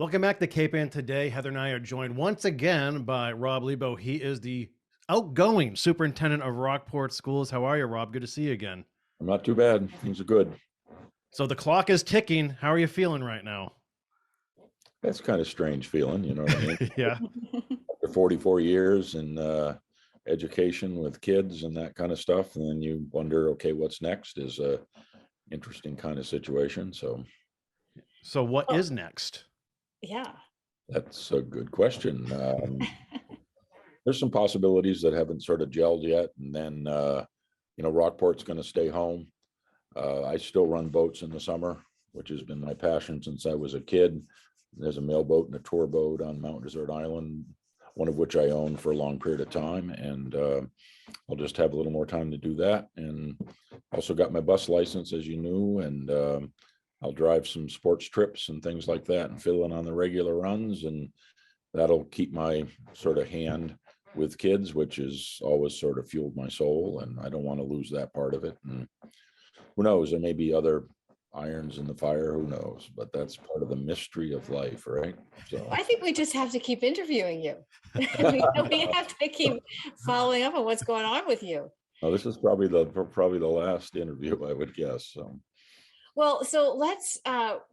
Welcome back to Cape Ann today. Heather and I are joined once again by Rob Liebow. He is the outgoing superintendent of Rockport Schools. How are you, Rob? Good to see you again. I'm not too bad. Things are good. So the clock is ticking. How are you feeling right now? That's kind of strange feeling, you know what I mean? Yeah. After 44 years in education with kids and that kind of stuff, and then you wonder, okay, what's next is a interesting kind of situation. So what Oh, is next? yeah. That's a good question. There's some possibilities that haven't sort of gelled yet, and then Rockport's going to stay home. I still run boats in the summer, which has been my passion since I was a kid. There's a mailboat and a tour boat on Mount Desert Island, one of which I owned for a long period of time. And I'll just have a little more time to do that. And also got my bus license, as you knew, and I'll drive some sports trips and things like that and fill in on the regular runs. And that'll keep my sort of hand with kids, which has always sort of fueled my soul. And I don't want to lose that part of it. And who knows, there may be other irons in the fire, who knows, but that's part of the mystery of life, right? So I think we just have to keep interviewing you. We have to keep following up on what's going on with you. well, this is probably the last interview, I would guess. So Well, so let's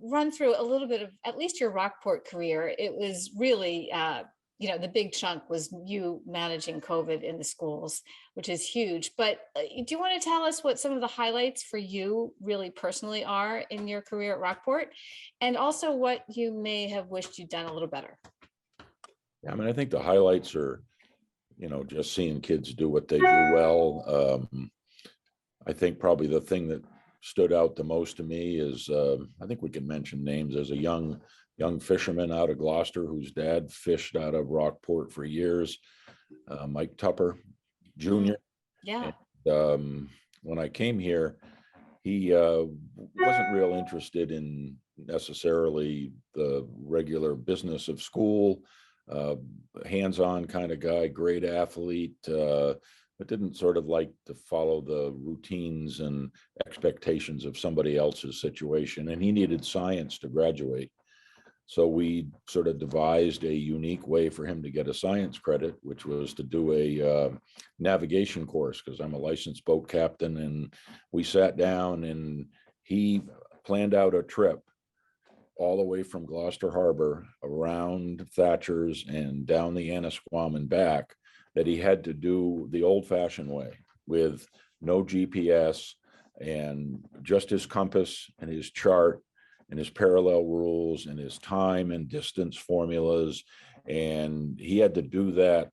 run through a little bit of at least your Rockport career. It was really, the big chunk was you managing COVID in the schools, which is huge. But do you want to tell us what some of the highlights for you really personally are in your career at Rockport, and also what you may have wished you'd done a little better? yeah, I mean, I think the highlights are, just seeing kids do what they do well. I think probably the thing that stood out the most to me is I think we can mention names. There's a young fisherman out of Gloucester whose dad fished out of Rockport for years, Mike Tupper Jr. Yeah. And, when I came here, he wasn't real interested in necessarily the regular business of school, uh, hands-on kind of guy, great athlete, but didn't sort of like to follow the routines and expectations of somebody else's situation. And he needed science to graduate. So we sort of devised a unique way for him to get a science credit, which was to do a navigation course, because I'm a licensed boat captain. And we sat down and he planned out a trip all the way from Gloucester Harbor around Thatcher's and down the Annisquam and back, that he had to do the old fashioned way with no GPS and just his compass and his chart and his parallel rules and his time and distance formulas. And he had to do that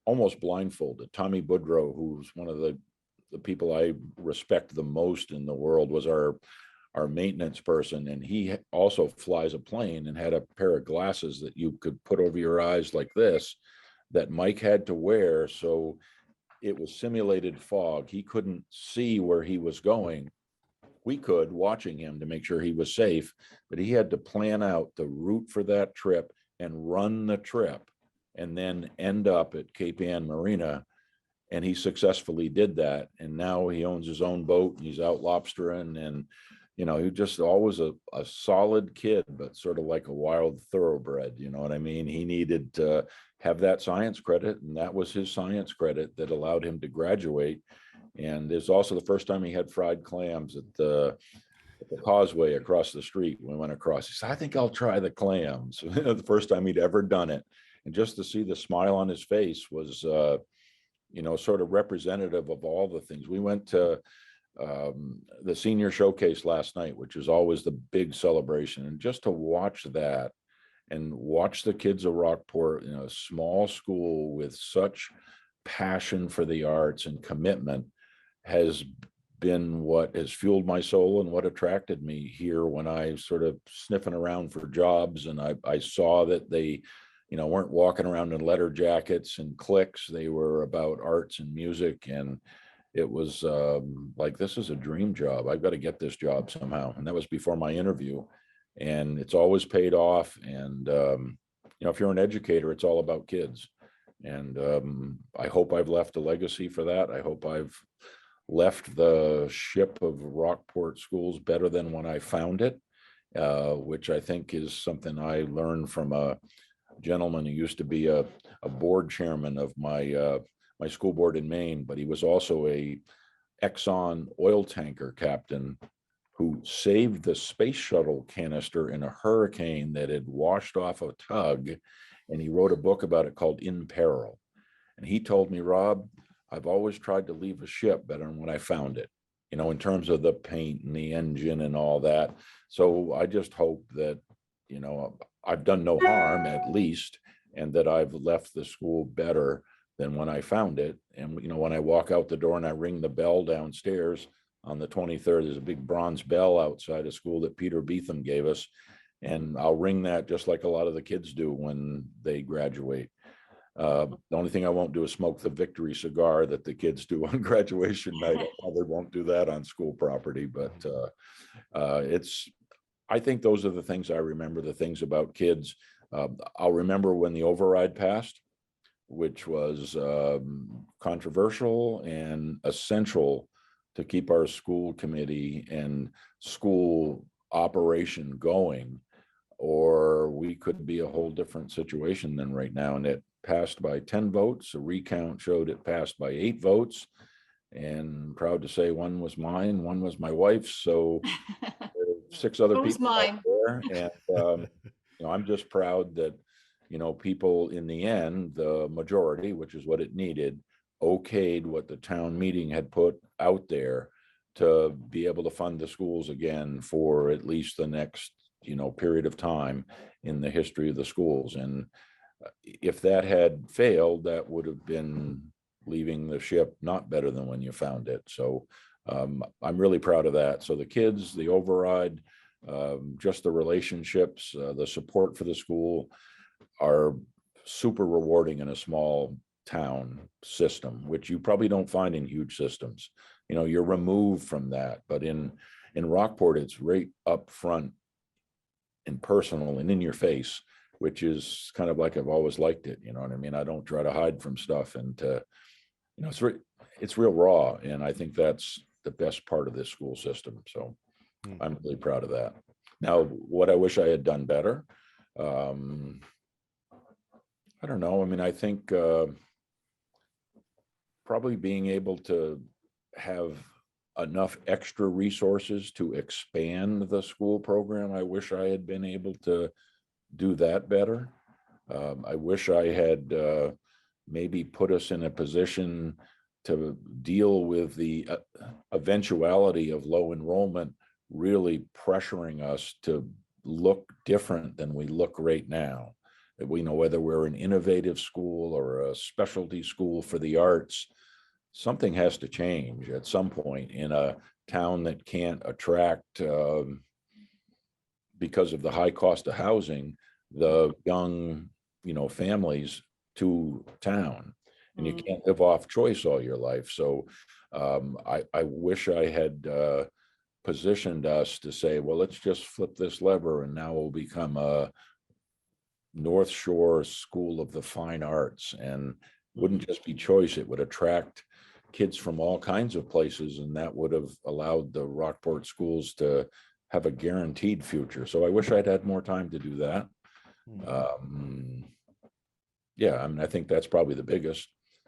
almost blindfolded. Tommy Boudreau, who's one of the people I respect the most in the world, was our maintenance person. And he also flies a plane and had a pair of glasses that you could put over your eyes like this, that Mike had to wear. So it was simulated fog. He couldn't see where he was going. We could, watching him to make sure he was safe, but he had to plan out the route for that trip and run the trip and then end up at Cape Ann Marina. And he successfully did that. And now he owns his own boat and he's out lobstering. And, he just always a solid kid, but sort of like a wild thoroughbred. You know what I mean? He needed to have that science credit, and that was his science credit that allowed him to graduate. And it's also the first time he had fried clams at the causeway across the street. We went across. He said, "I think I'll try the clams." The first time he'd ever done it. And just to see the smile on his face was, sort of representative of all the things. We went to the senior showcase last night, which is always the big celebration. And just to watch that and watch the kids of Rockport, a small school with such passion for the arts and commitment, has been what has fueled my soul and what attracted me here when I sort of sniffing around for jobs. And I saw that they, weren't walking around in leather jackets and cliques. They were about arts and music. And it was like, this is a dream job. I've got to get this job somehow. And that was before my interview. And it's always paid off. And, if you're an educator, it's all about kids. And I hope I've left a legacy for that. I hope I've left the ship of Rockport schools better than when I found it. which I think is something I learned from a gentleman who used to be a board chairman of my school board in Maine, but he was also a Exxon oil tanker captain who saved the space shuttle canister in a hurricane that had washed off a tug. And he wrote a book about it called In Peril. And he told me, Rob, I've always tried to leave a ship better than when I found it, in terms of the paint and the engine and all that. So I just hope that, I've done no harm at least, and that I've left the school better than when I found it. And, when I walk out the door and I ring the bell downstairs on the 23rd, there's a big bronze bell outside of school that Peter Beetham gave us. And I'll ring that just like a lot of the kids do when they graduate. The only thing I won't do is smoke the victory cigar that the kids do on graduation night. I probably won't do that on school property, but I think those are the things I remember, the things about kids. I'll remember when the override passed, which was controversial and essential to keep our school committee and school operation going, or we could be a whole different situation than right now. And it passed by 10 votes. A recount showed it passed by 8 votes. And proud to say one was mine, one was my wife's. So 6 other What was people out mine? there. And, I'm just proud that, people in the end, the majority, which is what it needed, okayed what the town meeting had put out there to be able to fund the schools again for at least the next, period of time in the history of the schools. And if that had failed, that would have been leaving the ship not better than when you found it. So I'm really proud of that. So the kids, the override, just the relationships, the support for the school are super rewarding in a small town system, which you probably don't find in huge systems. You're removed from that, but in Rockport, it's right up front and personal and in your face, which is kind of like I've always liked it. You know what I mean? I don't try to hide from stuff, and it's real raw, and I think that's the best part of this school system. So I'm really proud of that. Now, what I wish I had done better, I don't know. I mean, I think probably being able to have enough extra resources to expand the school program. I wish I had been able to do that better. I wish I had maybe put us in a position to deal with the eventuality of low enrollment really pressuring us to look different than we look right now. We know whether we're an innovative school or a specialty school for the arts, something has to change at some point in a town that can't attract, because of the high cost of housing, the young, families to town. And you can't live off choice all your life. So I wish I had positioned us to say, well, let's just flip this lever and now we'll become a North Shore School of the Fine Arts, and wouldn't just be choice, it would attract kids from all kinds of places, and that would have allowed the Rockport schools to have a guaranteed future. So I wish I'd had more time to do that. Yeah, I mean, I think that's probably the biggest.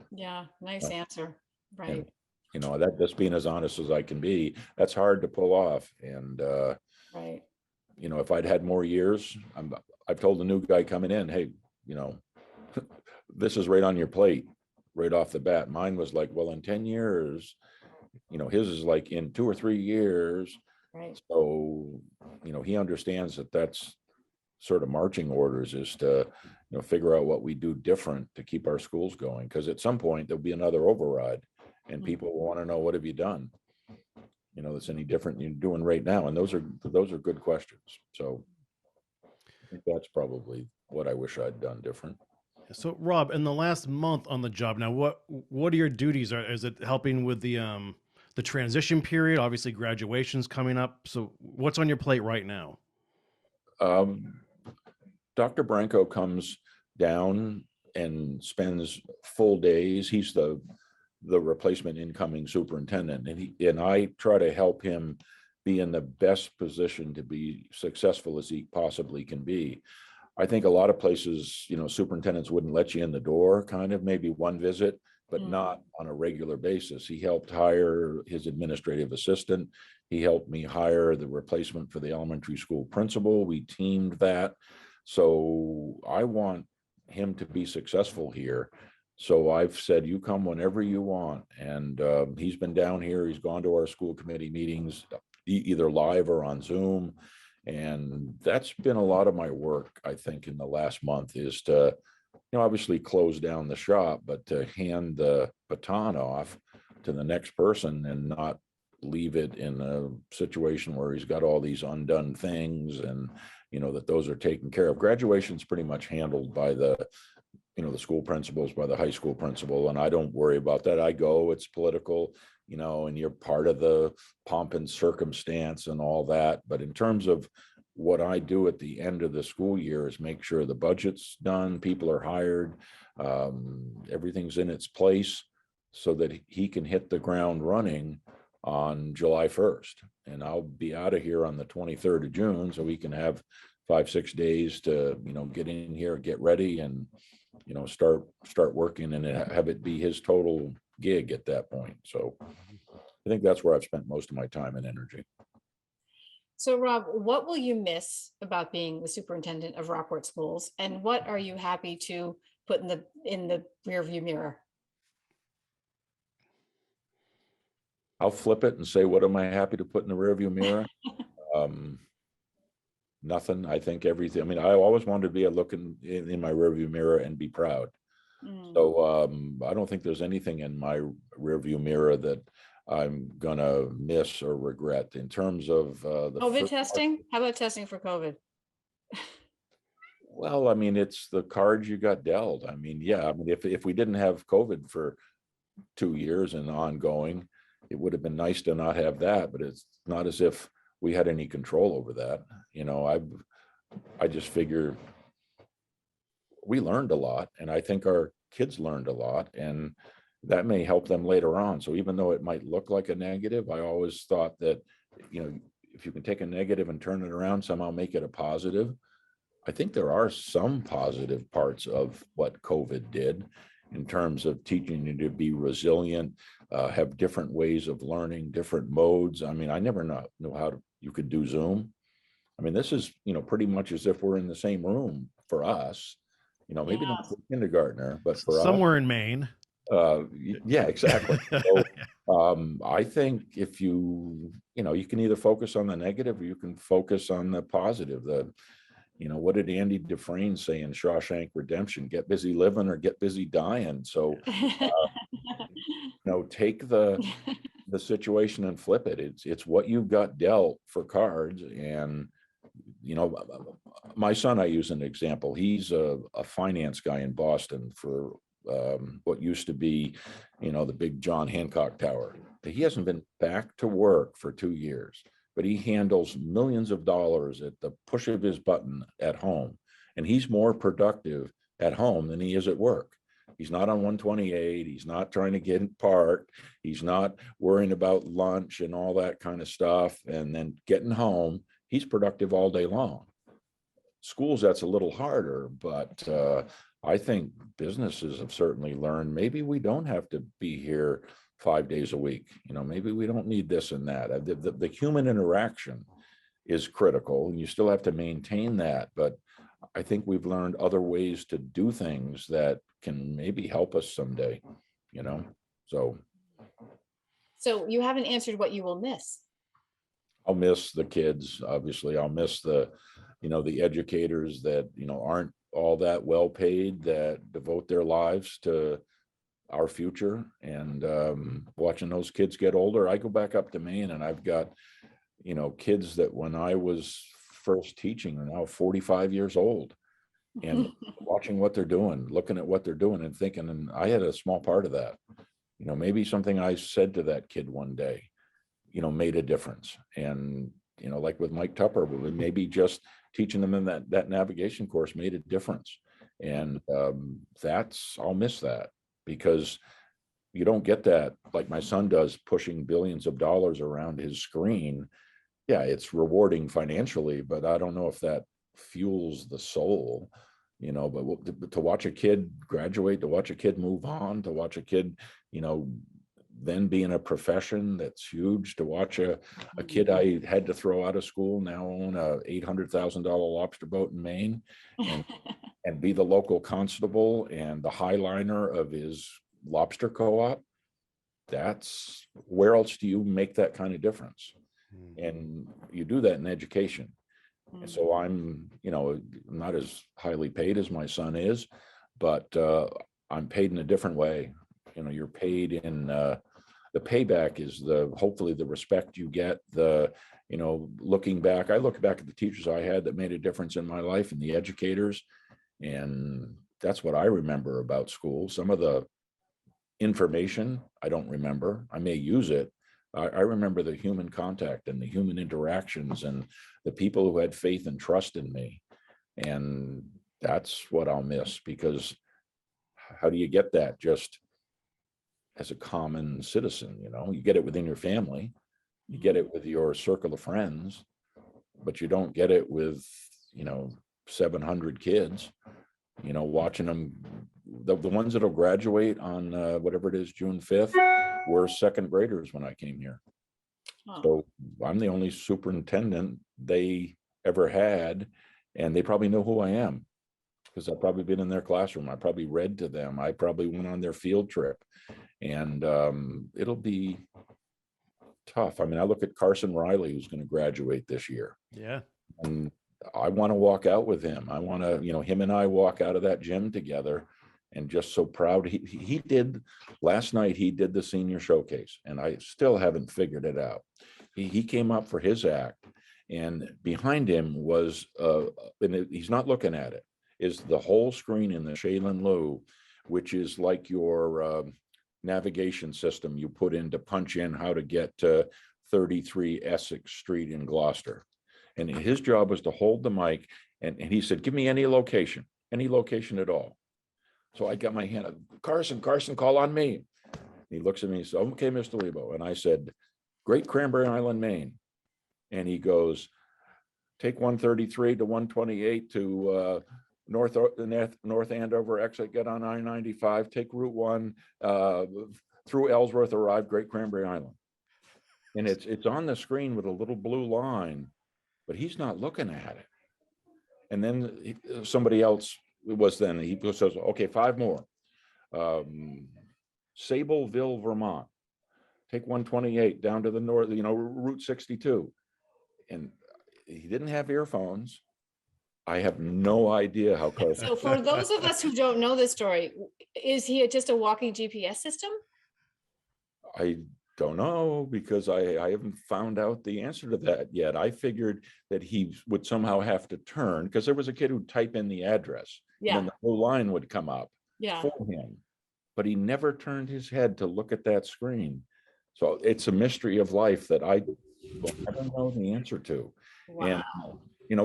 Yeah, nice answer. Right. And, that just being as honest as I can be, that's hard to pull off. And Right. If I'd had more years, I've told the new guy coming in, hey, this is right on your plate right off the bat. Mine was like, well, in 10 years, his is like in 2 or 3 years. Right. So, he understands that that's sort of marching orders, is to, figure out what we do different to keep our schools going. Because at some point there'll be another override and people will want to know, what have you done? That's any different than you're doing right now. And those are good questions. So I think that's probably what I wish I'd done different. So Rob, in the last month on the job now, what are your duties? Is it helping with the transition period? Obviously graduation's coming up. So what's on your plate right now? Dr. Branco comes down and spends full days. He's the replacement incoming superintendent, and I try to help him be in the best position to be successful as he possibly can be. I think a lot of places, superintendents wouldn't let you in the door, kind of maybe one visit, but not on a regular basis. He helped hire his administrative assistant. He helped me hire the replacement for the elementary school principal. We teamed that. So I want him to be successful here. So I've said, you come whenever you want. And he's been down here. He's gone to our school committee meetings, either live or on Zoom. And that's been a lot of my work, I think, in the last month, is to, obviously close down the shop, but to hand the baton off to the next person and not leave it in a situation where he's got all these undone things, and, that those are taken care of. Graduation's pretty much handled by the school principals, by the high school principal, and I don't worry about that. I go, it's political, and you're part of the pomp and circumstance and all that. But in terms of what I do at the end of the school year is make sure the budget's done, people are hired, everything's in its place, so that he can hit the ground running on July 1st. And I'll be out of here on the 23rd of June, so we can have 5-6 days to, get in here, get ready, and, start working, and have it be his total gig at that point. So I think that's where I've spent most of my time and energy. So Rob, what will you miss about being the superintendent of Rockport schools, and what are you happy to put in the rear view mirror? I'll flip it and say, what am I happy to put in the rear view mirror? Nothing. I think everything. I mean, I always wanted to be looking in my rear view mirror and be proud. So I don't think there's anything in my rear view mirror that I'm gonna miss or regret in terms of the COVID testing. How about testing for COVID? Well, I mean, it's the cards you got dealt. I mean, yeah. I mean, if we didn't have COVID for 2 years and ongoing, it would have been nice to not have that. But it's not as if we had any control over that. I just figure we learned a lot, and I think our kids learned a lot, and that may help them later on. So even though it might look like a negative, I always thought that, if you can take a negative and turn it around, somehow make it a positive. I think there are some positive parts of what COVID did in terms of teaching you to be resilient, have different ways of learning, different modes. I mean, I never knew how you could do Zoom. I mean, this is, pretty much as if we're in the same room for us, maybe not for kindergartner, but for somewhere us. in Maine. Yeah, exactly. So, I think if you can either focus on the negative or you can focus on the positive. What did Andy Dufresne say in Shawshank Redemption? Get busy living or get busy dying. So, take the situation and flip it. It's what you've got dealt for cards. And, my son, I use an example. He's a finance guy in Boston for what used to be, the big John Hancock Tower. He hasn't been back to work for 2 years, but he handles millions of dollars at the push of his button at home. And he's more productive at home than he is at work. He's not on 128. He's not trying to get parked. He's not worrying about lunch and all that kind of stuff. And then getting home, he's productive all day long. Schools, that's a little harder, but I think businesses have certainly learned maybe we don't have to be here 5 days a week. Maybe we don't need this and that. The human interaction is critical, and you still have to maintain that. But I think we've learned other ways to do things that can maybe help us someday, So you haven't answered what you will miss. I'll miss the kids, obviously. I'll miss the educators that, aren't all that well paid, that devote their lives to our future, and watching those kids get older. I go back up to Maine, and I've got, kids that when I was first teaching are now 45 years old, and watching what they're doing, looking at what they're doing and thinking, and I had a small part of that. Maybe something I said to that kid one day, made a difference. And, like with Mike Tupper, maybe just teaching them in that navigation course made a difference. And I'll miss that, because you don't get that like my son does, pushing billions of dollars around his screen. yeah, it's rewarding financially, but I don't know if that fuels the soul, but to watch a kid graduate, to watch a kid move on, to watch a kid, you know, then be in a profession that's huge, to watch a kid I had to throw out of school now own a $800,000 lobster boat in Maine and and be the local constable and the highliner of his lobster co-op. That's where else do you make that kind of difference? And you do that in education. And so I'm not as highly paid as my son is, but I'm paid in a different way. You're paid in the payback is hopefully the respect you get, looking back. I look back at the teachers I had that made a difference in my life and the educators. And that's what I remember about school. Some of the information I don't remember. I may use it. I remember the human contact and the human interactions and the people who had faith and trust in me. And that's what I'll miss, because how do you get that just as a common citizen? You get it within your family, you get it with your circle of friends, but you don't get it with 700 kids, watching them. The ones that'll graduate on whatever it is, June 5th, were second graders when I came here. So I'm the only superintendent they ever had, and they probably know who I am because I've probably been in their classroom. I probably read to them. I probably went on their field trip, and it'll be tough. I mean, I look at Carson Riley, who's going to graduate this year. Yeah. And I want to walk out with him. I want to, him and I walk out of that gym together, and just so proud. He did last night. He did the senior showcase, and I still haven't figured it out. He came up for his act, and behind him was, and he's not looking at it, is the whole screen in the Shaylin Liu, which is like your navigation system you put in to punch in how to get to 33 Essex Street in Gloucester. And his job was to hold the mic, and he said, give me any location at all. So I got my hand up, Carson, call on me. He looks at me and says, okay, Mr. Liebow. And I said, Great Cranberry Island, Maine. And he goes, take 133 to 128 to North Andover exit, get on I-95, take Route 1 through Ellsworth, arrive Great Cranberry Island. And it's on the screen with a little blue line, but he's not looking at it. And then somebody else he says, okay, 5 more. Sableville, Vermont. Take 128 down to the north, Route 62. And he didn't have earphones. I have no idea how close. So for those of us who don't know this story, is he just a walking GPS system? I don't know, because I haven't found out the answer to that yet. I figured that he would somehow have to turn, because there was a kid who'd type in the address, and then the whole line would come up for him. But he never turned his head to look at that screen. So it's a mystery of life that I don't know the answer to. Wow. And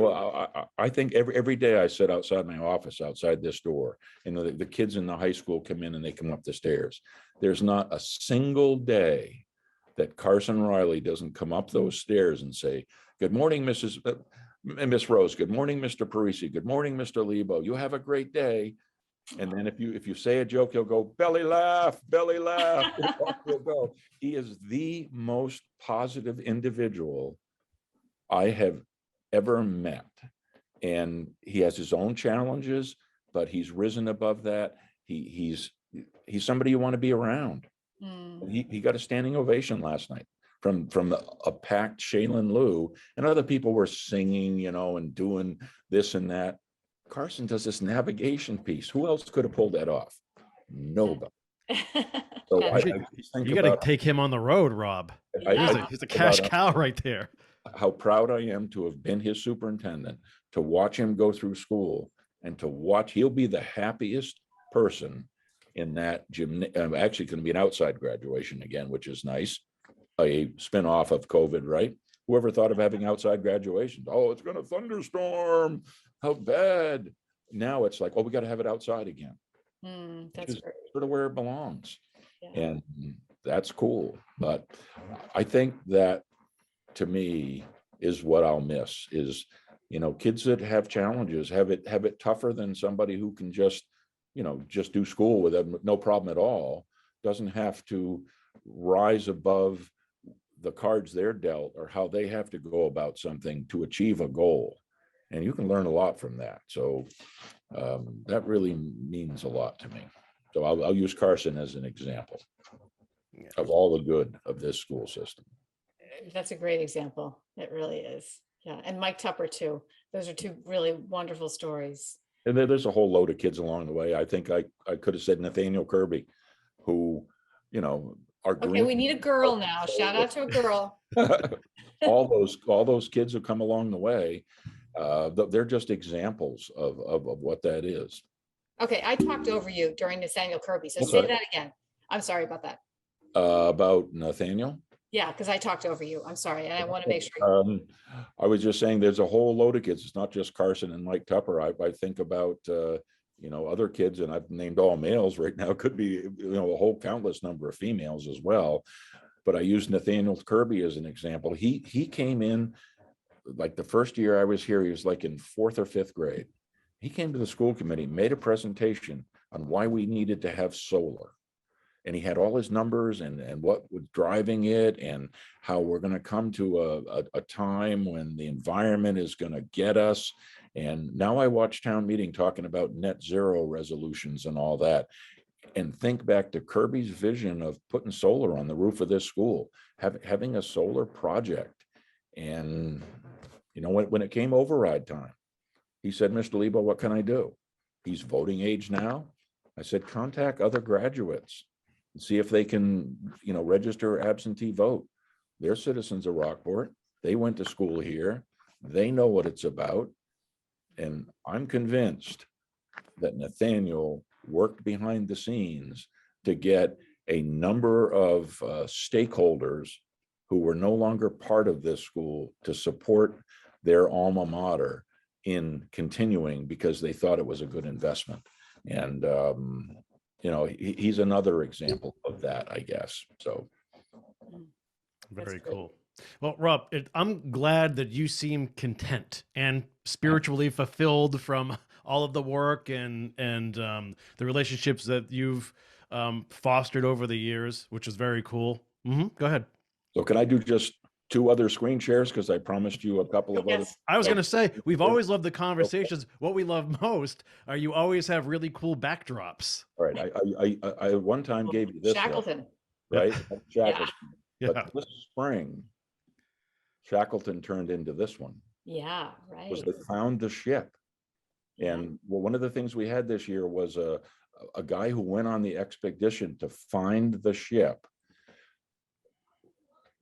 I think every day I sit outside my office, outside this door, and the kids in the high school come in and they come up the stairs. There's not a single day that Carson Riley doesn't come up those stairs and say, good morning, Miss Rose. Good morning, Mr. Parisi. Good morning, Mr. Liebow. You have a great day. And then if you say a joke, he'll go, belly laugh, belly laugh. He'll go. He is the most positive individual I have ever met. And he has his own challenges, but he's risen above that. He's somebody you want to be around. He got a standing ovation last night from a packed Shaylin Liu, and other people were singing, and doing this and that. Carson does this navigation piece. Who else could have pulled that off? Nobody. So you got to take him on the road, Rob. He's a cash cow right there. How proud I am to have been his superintendent, to watch him go through school, and to watch, he'll be the happiest person in that gym. Actually going to be an outside graduation again, which is nice. A spin-off of COVID, right? Whoever thought of having outside graduations? Oh, it's going to thunderstorm. How bad. Now it's like, oh, we got to have it outside again. That's sort of where it belongs. Yeah. And that's cool. But I think that, to me, is what I'll miss. Is, you know, kids that have challenges have it tougher than somebody who can just, you know, just do school with them, no problem at all, doesn't have to rise above the cards they're dealt or how they have to go about something to achieve a goal. And you can learn a lot from that. So that really means a lot to me. So I'll use Carson as an example of all the good of this school system. That's a great example. It really is. Yeah. And Mike Tupper too. Those are two really wonderful stories. And there's a whole load of kids along the way. I think I could have said Nathaniel Kirby, who, you know, are Okay, we need a girl now. Shout out to a girl. all those kids who come along the way, they're just examples of what that is. Okay, I talked over you during Nathaniel Kirby, so say that again. I'm sorry about that. About Nathaniel? Yeah, because I talked over you. I'm sorry, and I want to make sure. I was just saying there's a whole load of kids. It's not just Carson and Mike Tupper. I think about you know, other kids, and I've named all males right now. Could be, you know, a whole countless number of females as well. But I used Nathaniel Kirby as an example. He came in like the first year I was here. He was like in 4th or 5th grade. He came to the school committee, made a presentation on why we needed to have solar. And he had all his numbers and what was driving it and how we're going to come to a time when the environment is going to get us. And now I watch town meeting talking about net zero resolutions and all that, and think back to Kirby's vision of putting solar on the roof of this school, having a solar project. And, you know, when it came override time, he said, Mr. Liebow, what can I do? He's voting age now. I said, contact other graduates and see if they can, you know, register absentee vote. They're citizens of Rockport. They went to school here. They know what it's about. And I'm convinced that Nathaniel worked behind the scenes to get a number of stakeholders who were no longer part of this school to support their alma mater in continuing because they thought it was a good investment. And, you know, he's another example of that, I guess. So. Very cool. Well, Rob, I'm glad that you seem content and spiritually fulfilled from all of the work and the relationships that you've fostered over the years, which is very cool. Go ahead. So can I do just 2 other screen shares? Because I promised you a couple of others. I was going to say, we've always loved the conversations. What we love most are you always have really cool backdrops. All right. I one time gave you this Shackleton. one, right? Shackleton. Yeah. But this spring, Shackleton turned into this one. Yeah, right. Was they found the ship. And well, one of the things we had this year was a guy who went on the expedition to find the ship,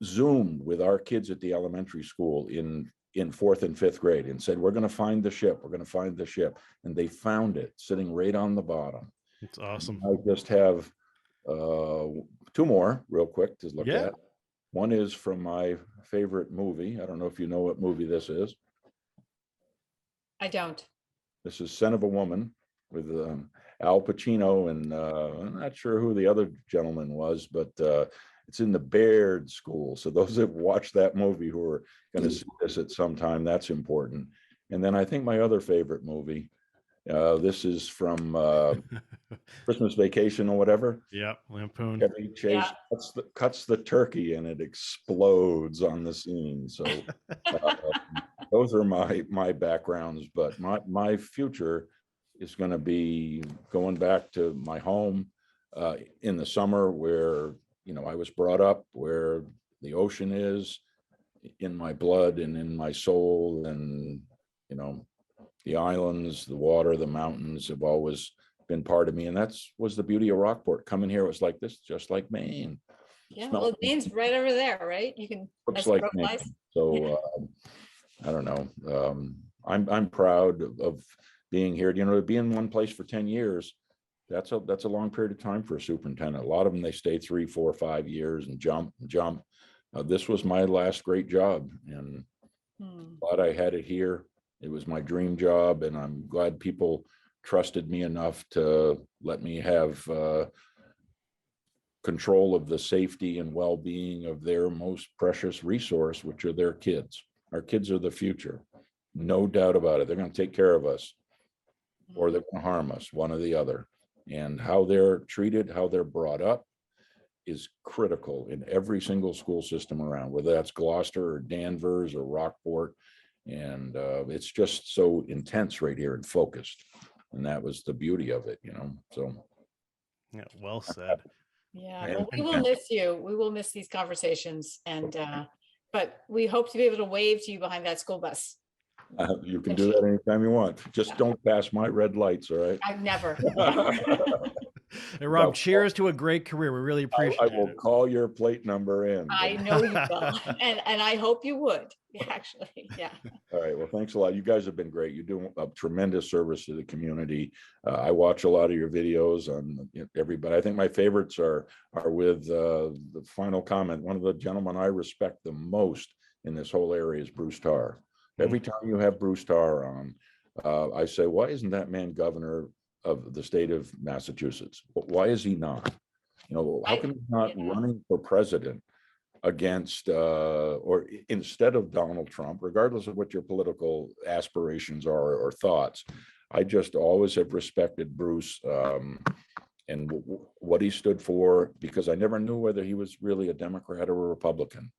Zoomed with our kids at the elementary school in 4th and 5th grade and said, we're going to find the ship. We're going to find the ship. And they found it sitting right on the bottom. It's awesome. I just have 2 more real quick to look at. One is from my favorite movie. I don't know if you know what movie this is. I don't. This is Son of a Woman with Al Pacino, and I'm not sure who the other gentleman was, but it's in the Baird School. So those that watched that movie who are going to see this at some time, that's important. And then I think my other favorite movie, this is from Christmas Vacation or whatever. Yeah, Lampoon. Chevy Chase cuts the turkey and it explodes on the scene. So those are my backgrounds, but my future is going to be going back to my home in the summer where, you know, I was brought up, where the ocean is in my blood and in my soul, and, you know, the islands, the water, the mountains have always been part of me. And that's was the beauty of Rockport. Coming here, it was like this, just like Maine. Yeah, well, Maine's right over there, right? You can Looks like Maine. So I don't know. I'm proud of being here. You know, to be in one place for 10 years, that's a long period of time for a superintendent. A lot of them, they stay 3, 4, 5 years and jump. This was my last great job, and glad I had it here. It was my dream job, and I'm glad people trusted me enough to let me have control of the safety and well-being of their most precious resource, which are their kids, Our kids are the future. No doubt about it. They're going to take care of us or they're going to harm us, one or the other. And how they're treated, how they're brought up is critical in every single school system around, whether that's Gloucester or Danvers or Rockport. And it's just so intense right here and focused. And that was the beauty of it, so. Yeah, well said. Yeah, And- well, we will miss you. We will miss these conversations but we hope to be able to wave to you behind that school bus. You can do that anytime you want. Just don't pass my red lights, all right? I've never. Hey, Rob, Well, cheers to a great career. We really appreciate I will it. call your plate number in. I know you will. And I hope you would, actually. Yeah. All right. Well, thanks a lot. You guys have been great. You do a tremendous service to the community. I watch a lot of your videos on everybody. I think my favorites are with the final comment. One of the gentlemen I respect the most in this whole area is Bruce Tarr. Every time you have Bruce Tarr on, I say, why isn't that man governor of the state of Massachusetts? Why is he not? How come he's not running for president against or instead of Donald Trump, regardless of what your political aspirations are or thoughts? I just always have respected Bruce and what he stood for, because I never knew whether he was really a Democrat or a Republican.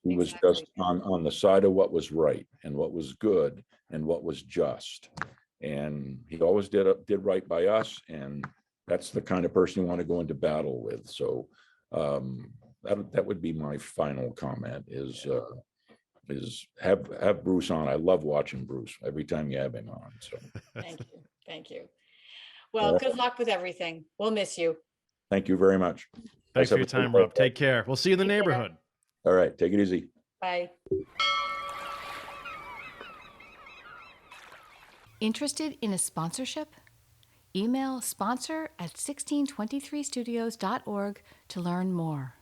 He was just on the side of what was right and what was good and what was just. And he always did right by us. And that's the kind of person you want to go into battle with. So that would be my final comment is have Bruce on. I love watching Bruce every time you have him on. So Thank you. Thank you. Well, good luck with everything. We'll miss you. thank you very much. Thanks for your time, Rob. Take care. We'll see you in the neighborhood. All right. Take it easy. Bye. Interested in a sponsorship? Email sponsor@1623studios.org to learn more.